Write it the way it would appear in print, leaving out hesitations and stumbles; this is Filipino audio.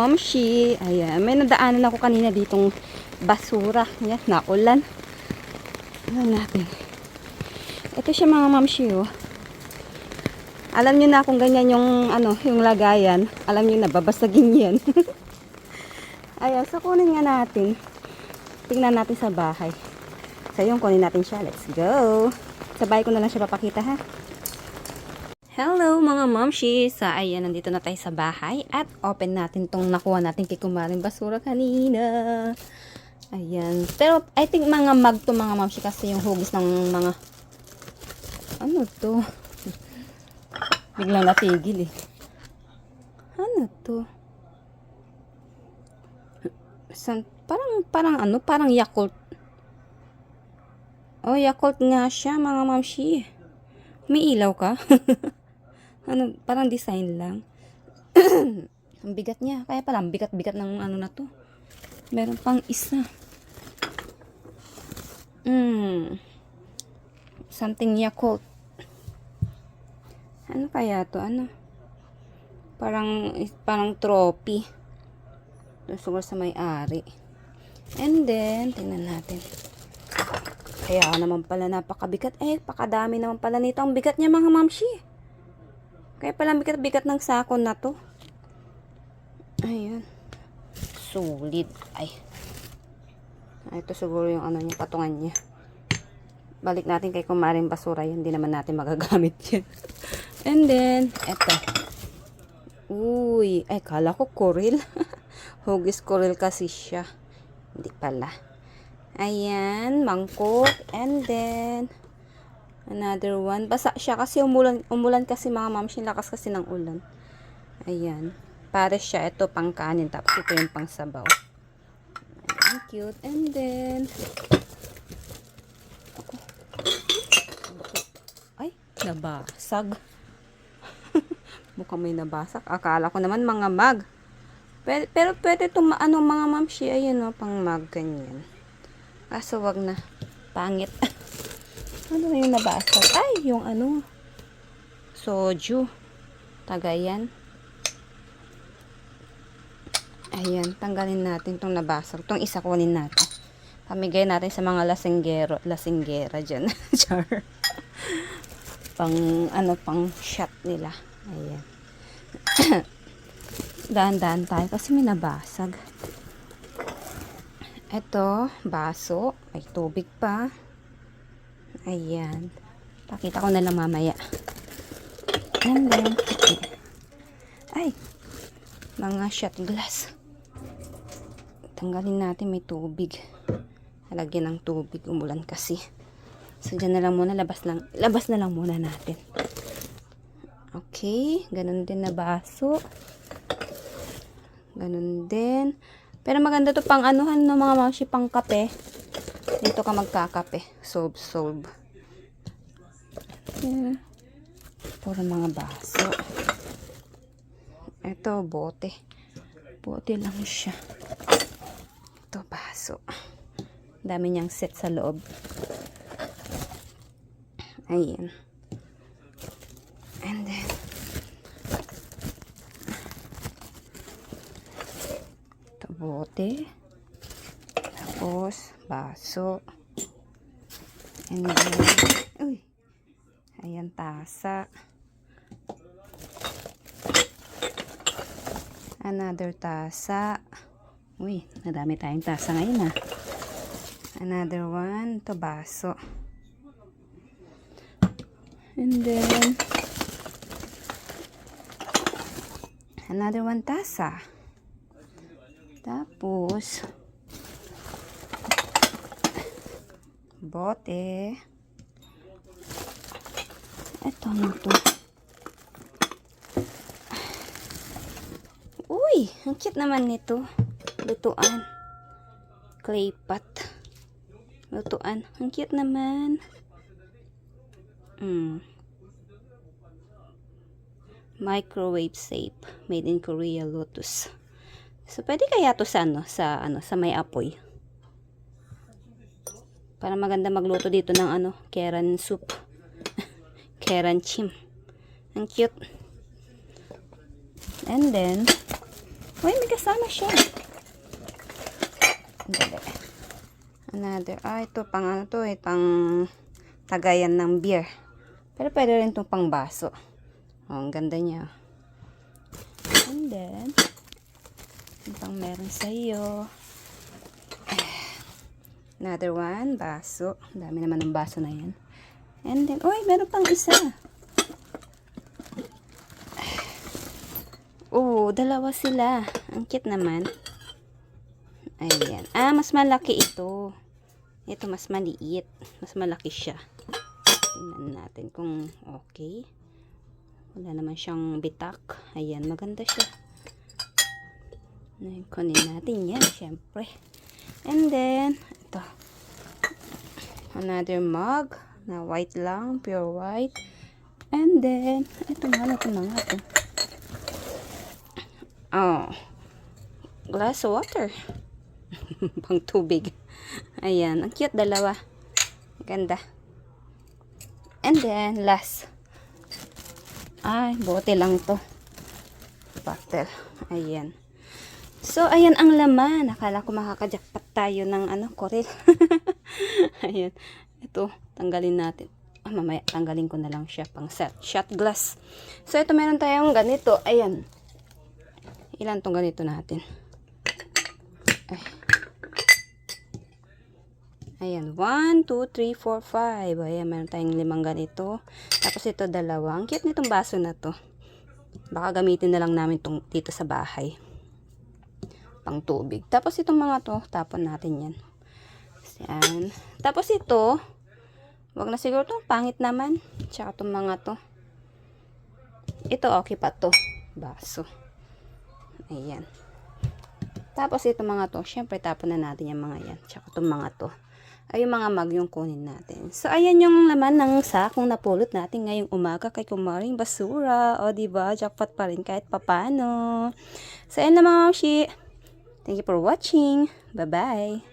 mamshi. Ayan, may nadaanan ako kanina ditong basura. Ayan, naulan. Ayan natin. Ito siya mga mamshi, oh. Alam nyo na kung ganyan yung, yung lagayan. Alam nyo na, babasagin yan. Ayan, so kunin nga natin. Tingnan natin sa bahay. So yung kunin natin siya. Let's go. Sa bahay ko na lang siya papakita, ha. Hello mga mamshis. So ayan, nandito na tayo sa bahay. At open natin tong nakuha natin kay kumaring basura kanina. Ayan. Pero I think mga mag to mga mamshi kasi yung hugis ng mga ano to. Biglang natigil eh. Ano to? Parang Yakult. Oh, Yakult nga siya mga mamshi. May ilaw ka? Parang design lang. Ang bigat niya. Kaya pala, bigat-bigat ng ano na to. Meron pang isa. Something Yakult. Ano kaya to? Parang trophy. Siguro sa may-ari. And then, tingnan natin. Kaya naman pala napakabigat. Pakadami naman pala nito. Ang bigat niya mga mamshi. Kaya pala bigat-bigat ng sako na to. Ayan. Solid. Ito siguro yung niya, patungan niya. Balik natin kay kumaring basura yan. Hindi naman natin magagamit yan. And then, eto. Uy, kala ko koril. Hugis koril kasi siya. Hindi pala. Ayan, mangkok. And then, another one. Basa siya kasi umulan kasi mga mamshi. Lakas kasi ng ulan. Ayan. Para siya, ito pang kanin. Tapos ito yung pang sabaw. Ayan, cute. And then, nabasag. Mukhang may nabasag. Akala ko naman mga mag. Pero pwede itong mga mamshi. Ayan pang mag, ganyan. Kaso wag na. Pangit. Ano na yung nabasag? Yung soju. Tagayan. Ayan, tanggalin natin itong nabasag. Itong isa kunin natin. Pamigay natin sa mga lasinggera dyan. Char. Pang shot nila. Ayan. Dahan-dahan tayo kasi may nabasag. Ito, baso. May tubig pa. Ayan. Pakita ko na lang mamaya. And then, mga shot glass. Tanggalin natin, may tubig. Halagyan ng tubig. Umulan kasi. So, dyan na lang muna. Labas na lang muna natin. Okay. Ganun din na baso. Ganun din. Pero maganda to pang anuhan ng mga mamshi, pang kape. Dito ka magkakape. Solve. Yan. Puro mga baso. Ito, bote. Bote lang siya. Ito, baso. Dami niyang set sa loob. Ayan. And then, ito, bote. Tapos, baso. And then, ayan, tasa. Another tasa. Nadami tayong tasa ngayon Another one. Ito, baso. And then, another one, tasa. Tapos, bote. Ito to. Ang cute naman nito. Lutuan. Clay pot. Lutuan. Ang cute naman. Microwave safe. Made in Korea, Lotus. So, pwede kaya to sa may apoy. Para maganda magluto dito ng keran soup. Keran chim. Ang cute. And then, Uy, may kasama siya. Dali. Another. Ito pang ano to eh. Pang tagayan ng beer. Pero pwede rin itong pang baso. Ang ganda niya. And then, yung pang meron sa iyo. Another one, baso. Dami naman ng baso na yan. And then, uy, meron pang isa. Dalawa sila. Ang cute naman. Ayan. Mas malaki ito. Ito mas maliit. Mas malaki siya. Tingnan natin kung okay. Wala naman siyang bitak. Ayan, maganda siya. Kunin natin yan, syempre. And then, ito. Another mug na white lang, pure white. And then, ito nga ito. Glass water. Pang tubig. Ayan, ang cute dalawa. Ganda. And then, last. Bote lang to. Bottle. Ayan. So, ayan ang laman. Nakala ko makakajakpat tayo ng korel. Ayan. Ito, tanggalin natin. Mamaya, tanggalin ko na lang siya pang shot glass. So, ito meron tayong ganito. Ayan. Ilan tong ganito natin? Ayan. 1, 2, 3, 4, 5. Ayan, meron tayong 5 ganito. Tapos ito 2. Ang cute nitong baso na to. Baka gamitin na lang namin dito sa bahay. Pang tubig. Tapos itong mga to, tapon natin yan. Ayan. Tapos ito, wag na siguro to, pangit naman. Tsaka itong mga to. Ito okay pa to. Baso. Ayan. Tapos itong mga to, syempre tapon na natin yung mga yan. Tsaka itong mga to. Ay yung mga mug yung kunin natin. So ayan yung laman ng sakong napulot natin ngayong umaga kay Kumaring Basura. O diba, jackpot pa rin kahit papano. So ayan na mga mamshi. Thank you for watching. Bye-bye.